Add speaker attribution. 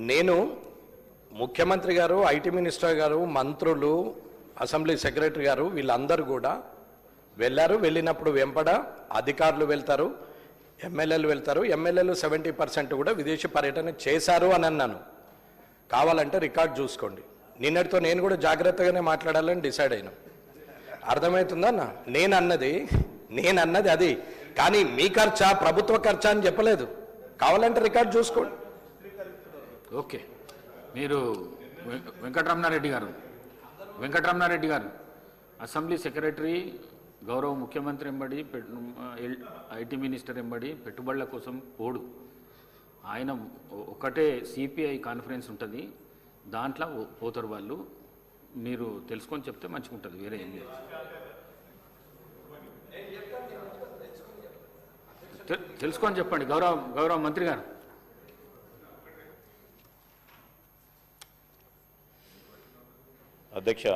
Speaker 1: నేను ముఖ్యమంత్రి గారు, ఐటీ మినిస్టర్ గారు, మంత్రులు, అసెంబ్లీ సెక్రటరీ గారు వీళ్ళందరూ కూడా వెళ్ళారు. వెళ్ళినప్పుడు వెంపడ అధికారులు వెళ్తారు, ఎమ్మెల్యేలు వెళ్తారు. ఎమ్మెల్యేలు 70% కూడా విదేశీ పర్యటన చేశారు అని అన్నాను. కావాలంటే రికార్డ్ చూసుకోండి. నిన్నటితో నేను కూడా జాగ్రత్తగానే మాట్లాడాలని డిసైడ్ అయినా. అర్థమవుతుందన్న? నేను అన్నది అది. కానీ మీ ఖర్చా, ప్రభుత్వ ఖర్చా అని చెప్పలేదు. కావాలంటే రికార్డ్ చూసుకోండి.
Speaker 2: ఓకే, మీరు వెంకటరమణారెడ్డి గారు అసెంబ్లీ సెక్రటరీ, గౌరవ ముఖ్యమంత్రి ఎంబడి, ఐటీ మినిస్టర్ ఎంబడి పెట్టుబడుల కోసం పోడు. ఆయన ఒకటే సిపిఐ కాన్ఫరెన్స్ ఉంటుంది, దాంట్లో పోతారు వాళ్ళు. మీరు తెలుసుకొని చెప్తే మంచిగా ఉంటుంది, వేరే ఏం లేదు. తెలుసుకొని చెప్పండి గౌరవ మంత్రి గారు.
Speaker 3: అధ్యక్ష,